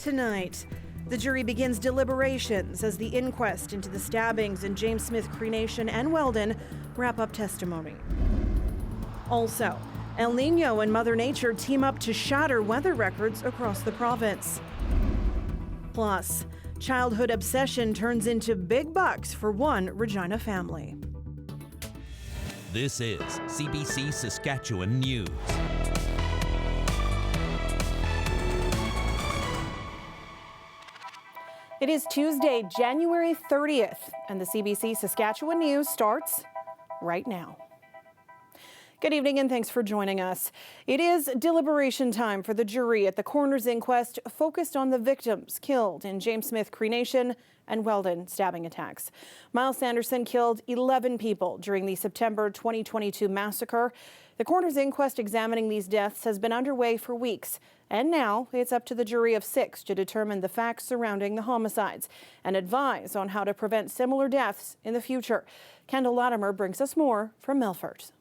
Tonight, the jury begins deliberations as the inquest into the stabbings in James Smith Cree Nation and Weldon wrap up testimony. Also, El Nino and Mother Nature team up to shatter weather records across the province. Plus, childhood obsession turns into big bucks for one Regina family. This is CBC Saskatchewan News. It is Tuesday, January 30th, and the CBC Saskatchewan News starts right now. Good evening and thanks for joining us. It is deliberation time for the jury at the coroner's inquest focused on the victims killed in James Smith Cree Nation and Weldon stabbing attacks. Myles Sanderson killed 11 people during the September 2022 massacre. The coroner's inquest examining these deaths has been underway for weeks, and now it's up to the jury of 6 to determine the facts surrounding the homicides and advise on how to prevent similar deaths in the future. Kendall Latimer brings us more from Melfort.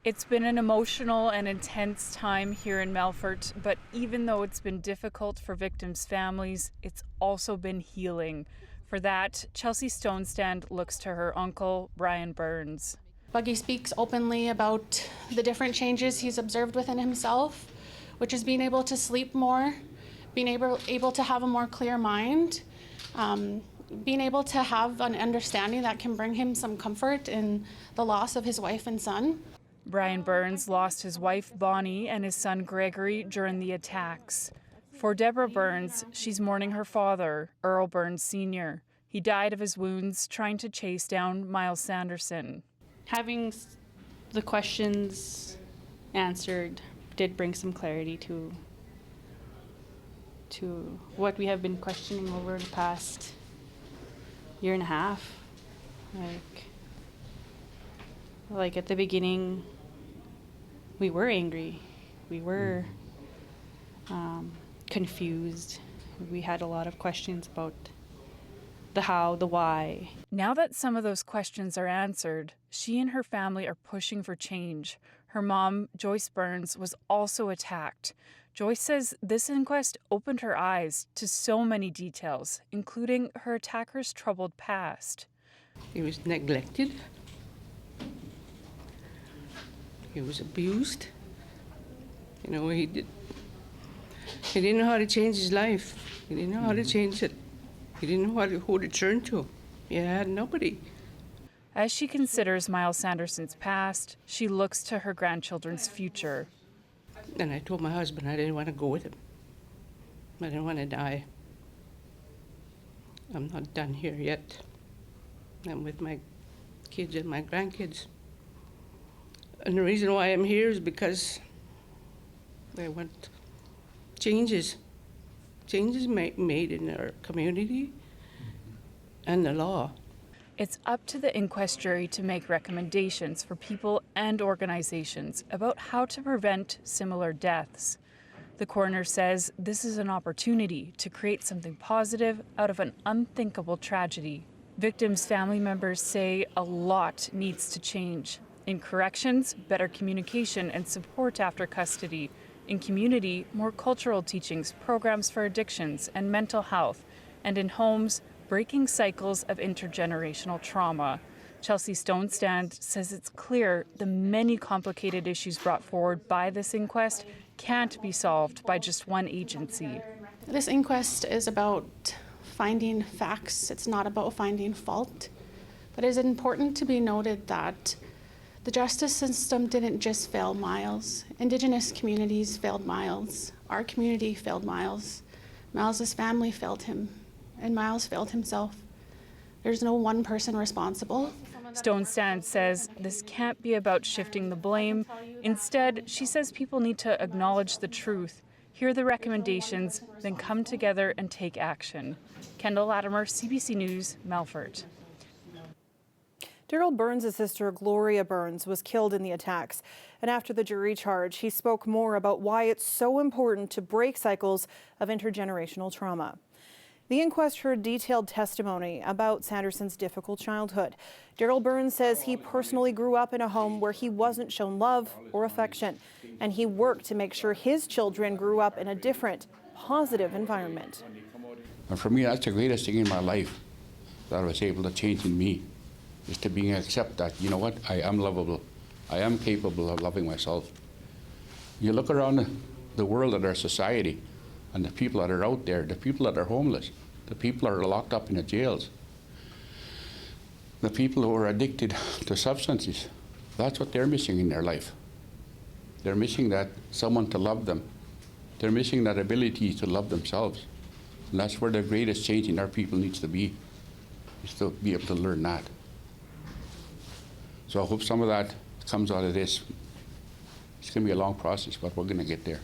It's been an emotional and intense time here in Melfort, but even though it's been difficult for victims' families, it's also been healing. For that, Chelsea Stonestand looks to her uncle, Darl Burns. Buggy speaks openly about the different changes he's observed within himself, which is being able to sleep more, being able to have a more clear mind, being able to have an understanding that can bring him some comfort in the loss of his wife and son. Darl Burns lost his wife Bonnie and his son Gregory during the attacks. For Deborah Burns, she's mourning her father, Earl Burns Sr. He died of his wounds trying to chase down Myles Sanderson. Having the questions answered did bring some clarity to what we have been questioning over the past year and a half. Like at the beginning, we were angry, we were confused. We had a lot of questions about the how, the why. Now that some of those questions are answered, she and her family are pushing for change. Her mom, Joyce Burns, was also attacked. Joyce says this inquest opened her eyes to so many details, including her attacker's troubled past. He was neglected. He was abused. He didn't know how to change his life. He didn't know how to change it. He didn't know who to turn to. He had nobody. As she considers Myles Sanderson's past, she looks to her grandchildren's future. And I told my husband I didn't want to go with him. I didn't want to die. I'm not done here yet. I'm with my kids and my grandkids. And the reason why I'm here is because I want changes made in our community and the law. It's up to the inquest jury to make recommendations for people and organizations about how to prevent similar deaths. The coroner says this is an opportunity to create something positive out of an unthinkable tragedy. Victims' family members say a lot needs to change. In corrections, better communication and support after custody. In community, more cultural teachings, programs for addictions and mental health. And in homes, breaking cycles of intergenerational trauma. Chelsea Stonestand says it's clear the many complicated issues brought forward by this inquest can't be solved by just one agency. This inquest is about finding facts. It's not about finding fault. But it is important to be noted that the justice system didn't just fail Myles. Indigenous communities failed Myles. Our community failed Myles. Myles' family failed him. And Myles failed himself. There's no one person responsible. Stonestand says this can't be about shifting the blame. Instead, she says people need to acknowledge the truth, hear the recommendations, then come together and take action. Kendall Latimer, CBC News, Melfort. Darl Burns' sister, Gloria Burns, was killed in the attacks. And after the jury charge, he spoke more about why it's so important to break cycles of intergenerational trauma. The inquest heard detailed testimony about Sanderson's difficult childhood. Darl Burns says he personally grew up in a home where he wasn't shown love or affection, and he worked to make sure his children grew up in a different, positive environment. And for me, that's the greatest thing in my life that I was able to change in me, is to being accept that, you know what, I am lovable. I am capable of loving myself. You look around the world at our society and the people that are out there, the people that are homeless, the people that are locked up in the jails, the people who are addicted to substances. That's what they're missing in their life. They're missing that someone to love them. They're missing that ability to love themselves. And that's where the greatest change in our people needs to be, is to be able to learn that. So I hope some of that comes out of this. It's going to be a long process, but we're going to get there.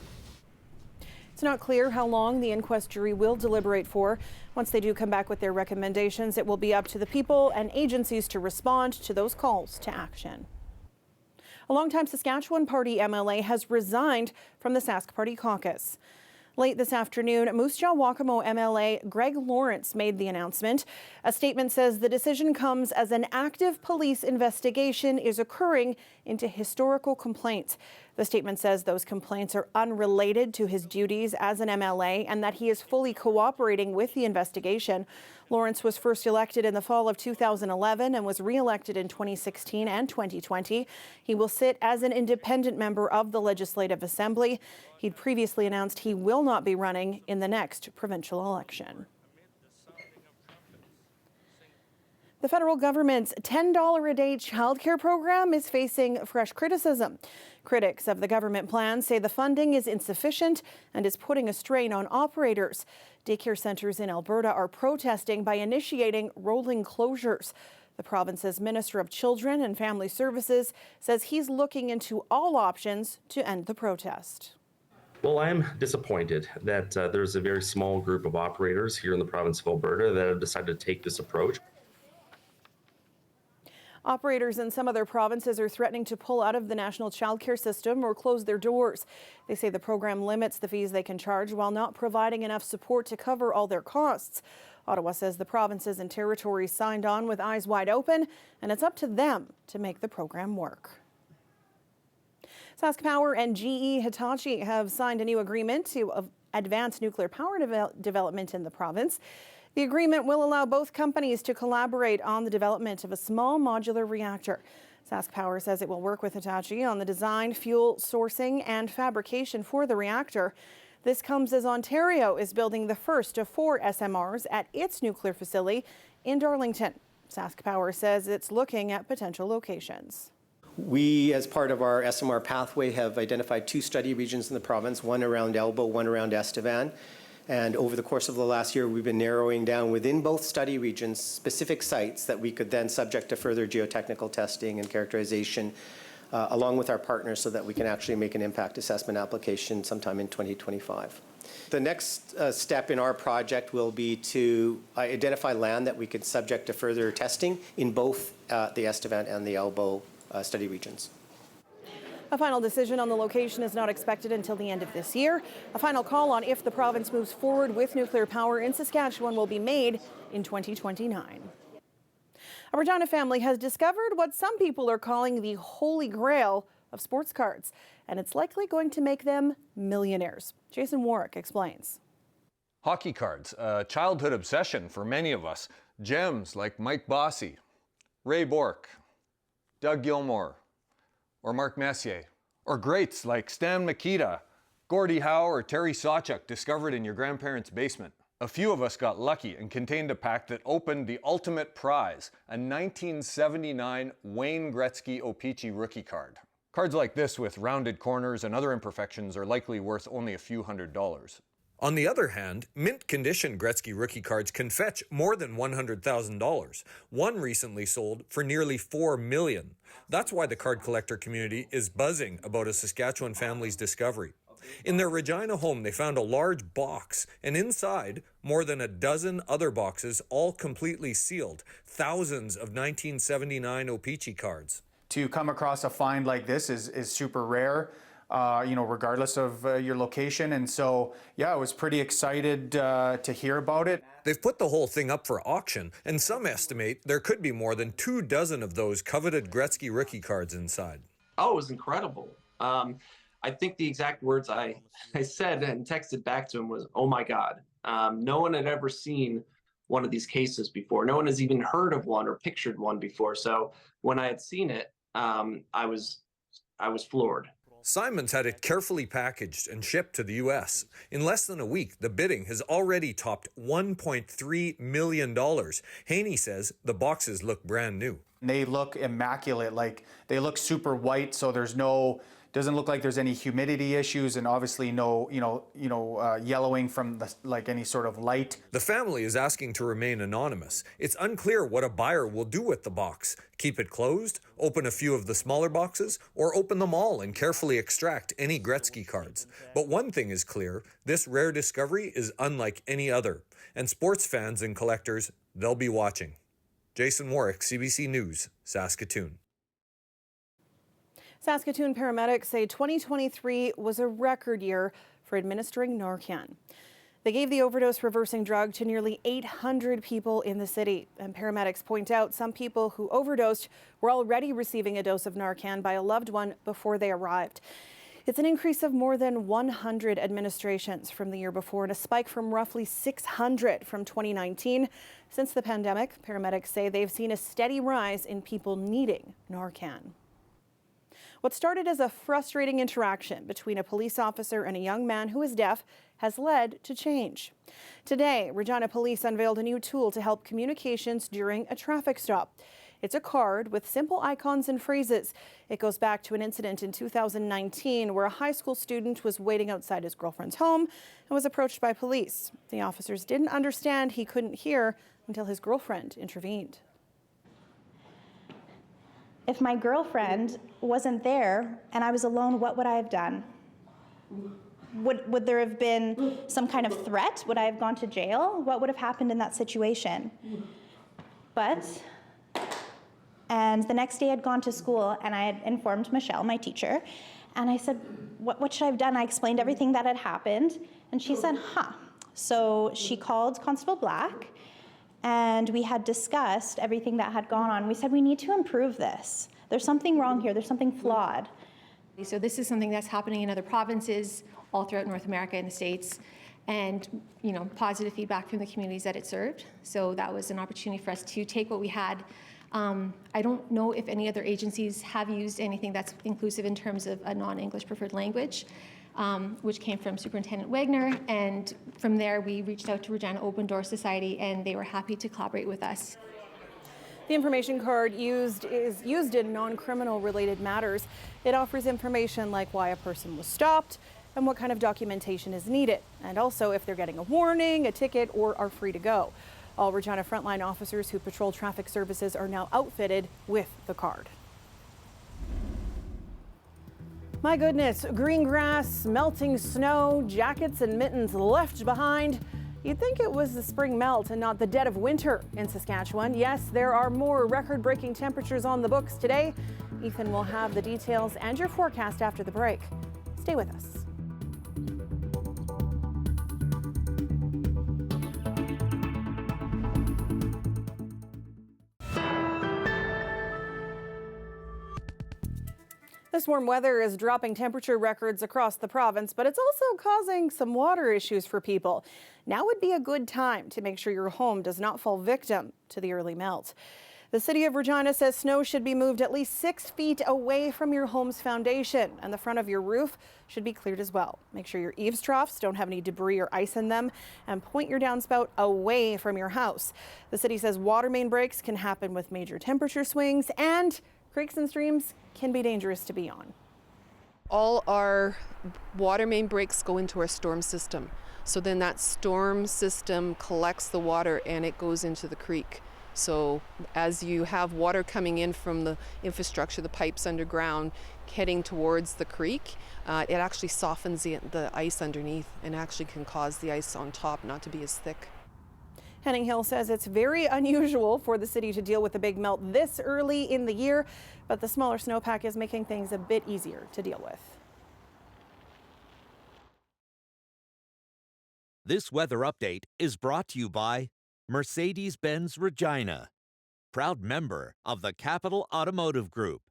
It's not clear how long the inquest jury will deliberate for. Once they do come back with their recommendations, it will be up to the people and agencies to respond to those calls to action. A longtime Saskatchewan Party MLA has resigned from the Sask Party caucus. Late this afternoon, Moose Jaw-Wakamo MLA Greg Lawrence made the announcement. A statement says the decision comes as an active police investigation is occurring into historical complaints. The statement says those complaints are unrelated to his duties as an MLA and that he is fully cooperating with the investigation. Lawrence was first elected in the fall of 2011 and was re-elected in 2016 and 2020. He will sit as an independent member of the Legislative Assembly. He'd previously announced he will not be running in the next provincial election. The federal government's $10 a day childcare program is facing fresh criticism. Critics of the government plan say the funding is insufficient and is putting a strain on operators. Daycare centres in Alberta are protesting by initiating rolling closures. The province's Minister of Children and Family Services says he's looking into all options to end the protest. Well, I'm disappointed that there's a very small group of operators here in the province of Alberta that have decided to take this approach. Operators in some other provinces are threatening to pull out of the national childcare system or close their doors. They say the program limits the fees they can charge while not providing enough support to cover all their costs. Ottawa says the provinces and territories signed on with eyes wide open, and it's up to them to make the program work. Sask Power and GE Hitachi have signed a new agreement to advance nuclear power development in the province. The agreement will allow both companies to collaborate on the development of a small modular reactor. Sask Power says it will work with Hitachi on the design, fuel sourcing, and fabrication for the reactor. This comes as Ontario is building the first of 4 SMRs at its nuclear facility in Darlington. Sask Power says it's looking at potential locations. We, as part of our SMR pathway, have identified 2 study regions in the province, one around Elbow, one around Estevan. And over the course of the last year, we've been narrowing down within both study regions specific sites that we could then subject to further geotechnical testing and characterization along with our partners so that we can actually make an impact assessment application sometime in 2025. The next step in our project will be to identify land that we could subject to further testing in both the Estevan and the Elbow study regions. A final decision on the location is not expected until the end of this year. A final call on if the province moves forward with nuclear power in Saskatchewan will be made in 2029. A Regina family has discovered what some people are calling the holy grail of sports cards, and it's likely going to make them millionaires. Jason Warwick explains. Hockey cards, a childhood obsession for many of us. Gems like Mike Bossy, Ray Bourque, Doug Gilmour, or Mark Messier, or greats like Stan Mikita, Gordie Howe, or Terry Sawchuk discovered in your grandparents' basement. A few of us got lucky and contained a pack that opened the ultimate prize, a 1979 Wayne Gretzky O-Pee-Chee rookie card. Cards like this with rounded corners and other imperfections are likely worth only a few $100s. On the other hand, mint-condition Gretzky rookie cards can fetch more than $100,000. One recently sold for nearly $4 million. That's why the card collector community is buzzing about a Saskatchewan family's discovery. In their Regina home, they found a large box, and inside, more than a dozen other boxes, all completely sealed. Thousands of 1979 O-Pee-Chee cards. To come across a find like this is super rare. Regardless of your location. And so, I was pretty excited to hear about it. They've put the whole thing up for auction, and some estimate there could be more than 24 of those coveted Gretzky rookie cards inside. Oh, it was incredible. I think the exact words I said and texted back to him was, "Oh my God." No one had ever seen one of these cases before. No one has even heard of one or pictured one before. So when I had seen it, I was floored. Simon's had it carefully packaged and shipped to the U.S. In less than a week, the bidding has already topped $1.3 million. Haney says the boxes look brand new. They look immaculate, like they look super white, so doesn't look like there's any humidity issues, and obviously no, yellowing from like any sort of light. The family is asking to remain anonymous. It's unclear what a buyer will do with the box. Keep it closed, open a few of the smaller boxes, or open them all and carefully extract any Gretzky cards. But one thing is clear, this rare discovery is unlike any other. And sports fans and collectors, they'll be watching. Jason Warwick, CBC News, Saskatoon. Saskatoon paramedics say 2023 was a record year for administering Narcan. They gave the overdose reversing drug to nearly 800 people in the city. And paramedics point out some people who overdosed were already receiving a dose of Narcan by a loved one before they arrived. It's an increase of more than 100 administrations from the year before and a spike from roughly 600 from 2019. Since the pandemic, paramedics say they've seen a steady rise in people needing Narcan. What started as a frustrating interaction between a police officer and a young man who is deaf has led to change. Today, Regina Police unveiled a new tool to help communications during a traffic stop. It's a card with simple icons and phrases. It goes back to an incident in 2019 where a high school student was waiting outside his girlfriend's home and was approached by police. The officers didn't understand he couldn't hear until his girlfriend intervened. If my girlfriend wasn't there and I was alone, what would I have done? Would there have been some kind of threat? Would I have gone to jail? What would have happened in that situation? And the next day I'd gone to school and I had informed Michelle, my teacher, and I said, what should I have done? I explained everything that had happened, and she said, So she called Constable Black, and we had discussed everything that had gone on. We said, we need to improve this. There's something wrong here. There's something flawed. So this is something that's happening in other provinces all throughout North America and the States, and positive feedback from the communities that it served. So that was an opportunity for us to take what we had. I don't know if any other agencies have used anything that's inclusive in terms of a non-English preferred language, which came from Superintendent Wagner, and from there we reached out to Regina Open Door Society, and they were happy to collaborate with us. The information card is used in non-criminal related matters. It offers information like why a person was stopped and what kind of documentation is needed, and also if they're getting a warning, a ticket, or are free to go. All Regina frontline officers who patrol traffic services are now outfitted with the card. My goodness, green grass, melting snow, jackets and mittens left behind. You'd think it was the spring melt and not the dead of winter in Saskatchewan. Yes, there are more record-breaking temperatures on the books today. Ethan will have the details and your forecast after the break. Stay with us. This warm weather is dropping temperature records across the province, but it's also causing some water issues for people. Now would be a good time to make sure your home does not fall victim to the early melt. The City of Regina says snow should be moved at least 6 feet away from your home's foundation, and the front of your roof should be cleared as well. Make sure your eaves troughs don't have any debris or ice in them, and point your downspout away from your house. The city says water main breaks can happen with major temperature swings, and creeks and streams can be dangerous to be on. All our water main breaks go into our storm system. So then that storm system collects the water and it goes into the creek. So as you have water coming in from the infrastructure, the pipes underground, heading towards the creek, it actually softens the ice underneath and actually can cause the ice on top not to be as thick. Henning Hill says it's very unusual for the city to deal with a big melt this early in the year, but the smaller snowpack is making things a bit easier to deal with. This weather update is brought to you by Mercedes-Benz Regina, proud member of the Capital Automotive Group.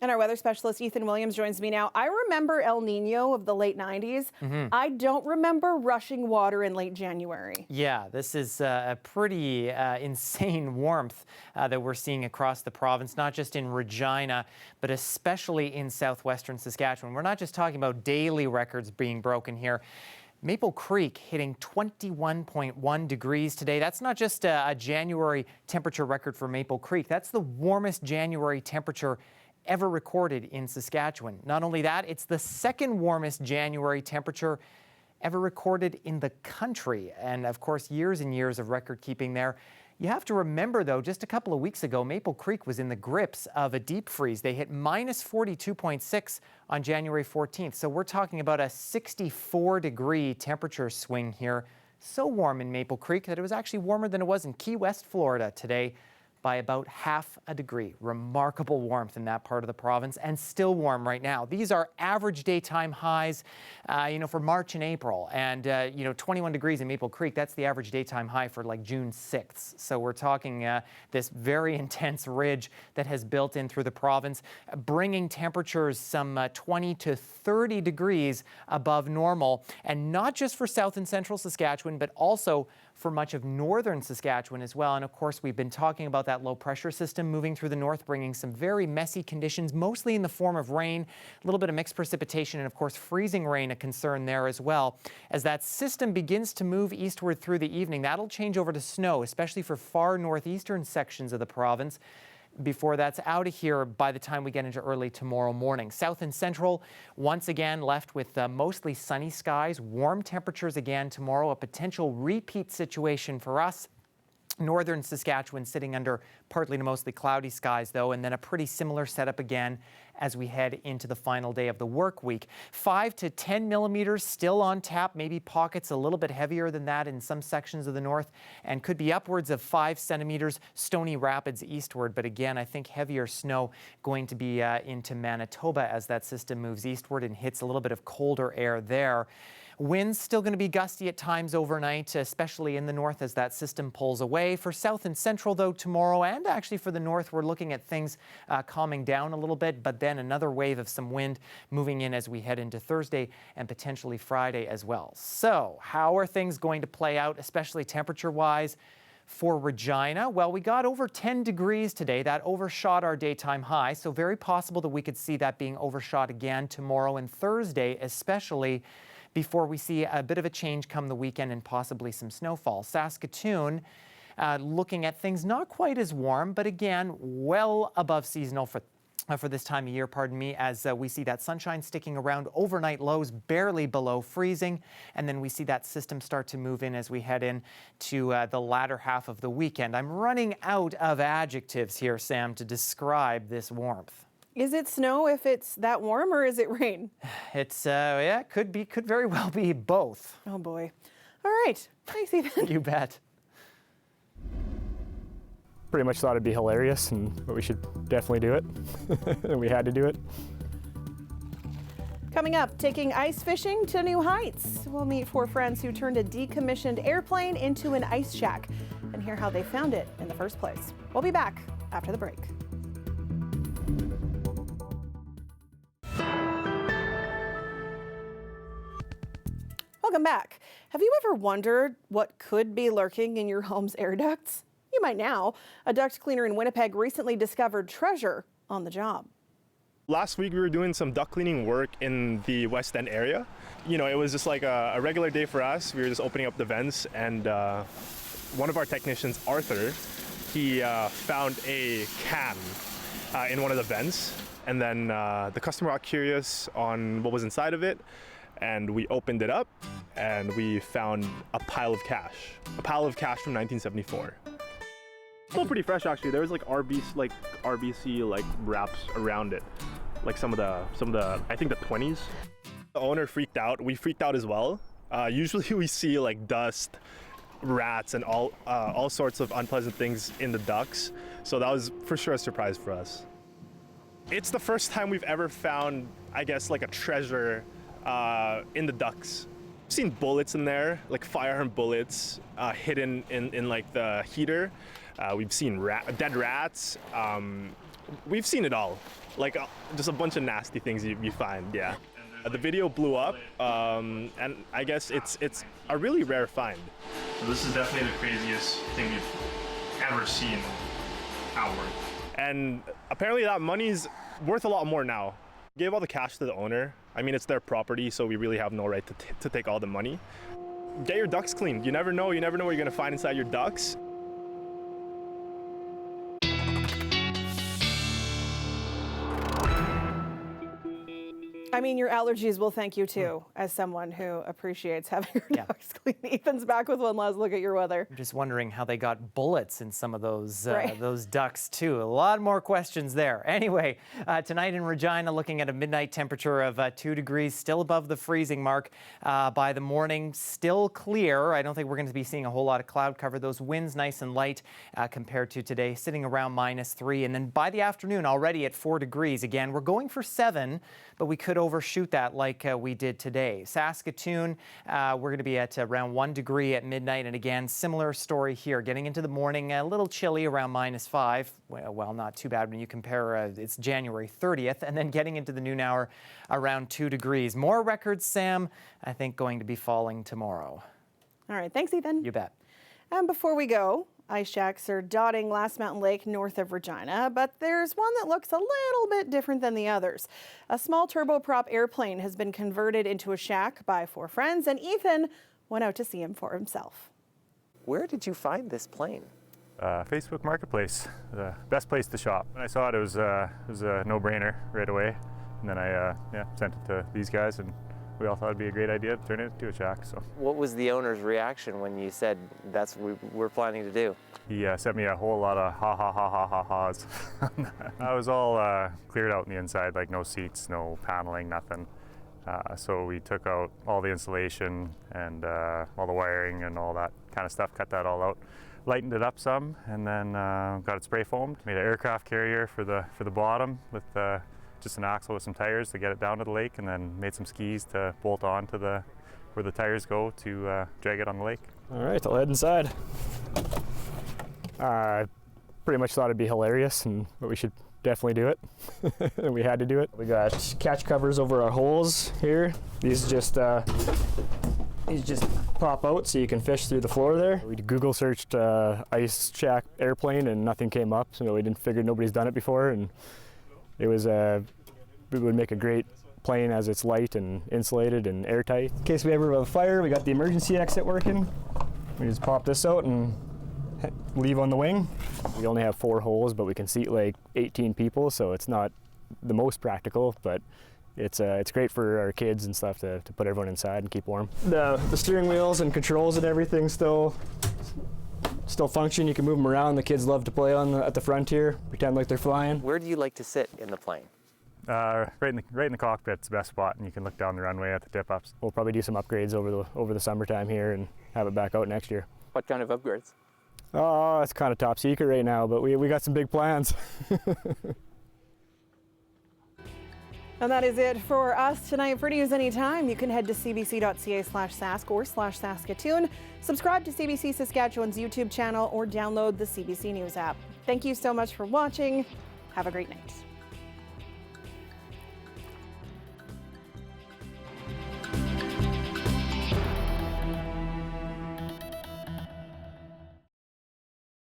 And our weather specialist, Ethan Williams, joins me now. I remember El Nino of the late 90s. I don't remember rushing water in late January. Yeah, this is a pretty insane warmth that we're seeing across the province, not just in Regina, but especially in southwestern Saskatchewan. We're not just talking about daily records being broken here. Maple Creek hitting 21.1 degrees today. That's not just a January temperature record for Maple Creek. That's the warmest January temperature ever recorded in Saskatchewan. Not only that, it's the second warmest January temperature ever recorded in the country. And of course, years and years of record keeping there. You have to remember, though, just a couple of weeks ago, Maple Creek was in the grips of a deep freeze. They hit minus 42.6 on January 14th. So we're talking about a 64-degree temperature swing here. So warm in Maple Creek that it was actually warmer than it was in Key West, Florida today, by about half a degree. Remarkable warmth in that part of the province, and still warm right now. These are average daytime highs, for March and April. And, 21 degrees in Maple Creek, that's the average daytime high for like June 6th. So we're talking this very intense ridge that has built in through the province, bringing temperatures some 20 to 30 degrees above normal. And not just for south and central Saskatchewan, but also for much of northern Saskatchewan as well. And of course, we've been talking about that low pressure system moving through the north, bringing some very messy conditions, mostly in the form of rain, a little bit of mixed precipitation, and of course, freezing rain, a concern there as well. As that system begins to move eastward through the evening, that'll change over to snow, especially for far northeastern sections of the province, before that's out of here by the time we get into early tomorrow morning. South and central, once again, left with mostly sunny skies, warm temperatures again tomorrow, a potential repeat situation for us. Northern Saskatchewan sitting under partly to mostly cloudy skies, though, and then a pretty similar setup again as we head into the final day of the work week. 5 to 10 millimeters still on tap, maybe pockets a little bit heavier than that in some sections of the north, and could be upwards of 5 centimeters, Stony Rapids eastward. But again, I think heavier snow going to be into Manitoba as that system moves eastward and hits a little bit of colder air there. Winds still going to be gusty at times overnight, especially in the north as that system pulls away. For south and central, though, tomorrow, and actually for the north, we're looking at things calming down a little bit, but then another wave of some wind moving in as we head into Thursday and potentially Friday as well. So how are things going to play out, especially temperature-wise? For Regina, well, we got over 10 degrees today. That overshot our daytime high, so very possible that we could see that being overshot again tomorrow and Thursday, especially before we see a bit of a change come the weekend and possibly some snowfall. Saskatoon, looking at things not quite as warm, but again, well above seasonal for this time of year, as we see that sunshine sticking around, overnight lows barely below freezing, and then we see that system start to move in as we head in to the latter half of the weekend. I'm running out of adjectives here, Sam, to describe this warmth. Is it snow if it's that warm, or is it rain? It's, could very well be both. Oh boy. All right. Thanks, Ethan. You bet. Pretty much thought it'd be hilarious and we should definitely do it. And we had to do it. Coming up, taking ice fishing to new heights. We'll meet 4 friends who turned a decommissioned airplane into an ice shack and hear how they found it in the first place. We'll be back after the break. Welcome back. Have you ever wondered what could be lurking in your home's air ducts? You might now. A duct cleaner in Winnipeg recently discovered treasure on the job. Last week we were doing some duct cleaning work in the West End area. It was just like a regular day for us. We were just opening up the vents, and one of our technicians, Arthur, he found a can in one of the vents, and then the customer got curious on what was inside of it, and we opened it up and we found a pile of cash from 1974. Still pretty fresh, actually. There was like RBC wraps around it, like some of the I think the 20s. The owner freaked out. We freaked out as well. Usually we see like dust, rats, and all sorts of unpleasant things in the ducts. So that was for sure a surprise for us. It's the first time we've ever found, I guess, like a treasure in the ducts. We've seen bullets in there, like firearm bullets hidden in like the heater. We've seen dead rats, We've seen it all, like just a bunch of nasty things you find, yeah. The video blew up, and I guess it's a really rare find. This is definitely the craziest thing we've ever seen outward. And apparently that money's worth a lot more now. Gave all the cash to the owner. I mean, it's their property, so we really have no right to take all the money. Get your ducts cleaned. You never know what you're gonna find inside your ducts. I mean, your allergies will thank you too, as someone who appreciates having your ducts clean. Ethan's back with one last look at your weather. I'm just wondering how they got bullets in some of those Right. those ducts too. A lot more questions there. Anyway, tonight in Regina, looking at a midnight temperature of 2 degrees, still above the freezing mark. By the morning, still clear. I don't think we're going to be seeing a whole lot of cloud cover. Those winds nice and light compared to today, sitting around -3. And then by the afternoon, already at 4 degrees. Again, we're going for 7, but we could overshoot that like we did today. Saskatoon, we're going to be at around 1 degree at midnight. And again, similar story here. Getting into the morning, a little chilly around -5. Well, not too bad when you compare it's January 30th. And then getting into the noon hour around 2 degrees. More records, Sam, I think going to be falling tomorrow. All right, thanks, Ethan. You bet. And before we go, ice shacks are dotting Last Mountain Lake north of Regina, but there's one that looks a little bit different than the others. A small turboprop airplane has been converted into a shack by 4 friends, and Ethan went out to see him for himself. Where did you find this plane? Facebook Marketplace, the best place to shop. When I saw it, it was a no-brainer right away. And then I sent it to these guys, and we all thought it'd be a great idea to turn it into a shack. So What was the owner's reaction when you said that's what we're planning to do? he sent me a whole lot of ha-ha's. I was all cleared out on the inside, like no seats, no paneling, nothing. So we took out all the insulation and all the wiring and all that kind of stuff, cut that all out, lightened it up some, and then got it spray foamed. Made an aircraft carrier for the bottom with just an axle with some tires to get it down to the lake, and then made some skis to bolt on to where the tires go to drag it on the lake. All right, I'll head inside. Pretty much thought it'd be hilarious, but we should definitely do it. And we had to do it. We got catch covers over our holes here. These just pop out so you can fish through the floor there. We Google searched ice shack airplane and nothing came up, so we figured nobody's done it before, and it would make a great plane as it's light and insulated and airtight. In case we ever have a fire, we got the emergency exit working. We just pop this out and leave on the wing. We only have 4 holes, but we can seat like 18 people, so it's not the most practical, but it's great for our kids and stuff to put everyone inside and keep warm. The steering wheels and controls and everything still function. You can move them around. The kids love to play at the front here, pretend like they're flying. Where do you like to sit in the plane? Right in the cockpit's the best spot, and you can look down the runway at the tip-ups. We'll probably do some upgrades over the summertime here and have it back out next year. What kind of upgrades? Oh, it's kind of top secret right now, but we got some big plans. And that is it for us tonight. For news anytime, you can head to cbc.ca/Sask or /Saskatoon. Subscribe to CBC Saskatchewan's YouTube channel or download the CBC News app. Thank you so much for watching. Have a great night.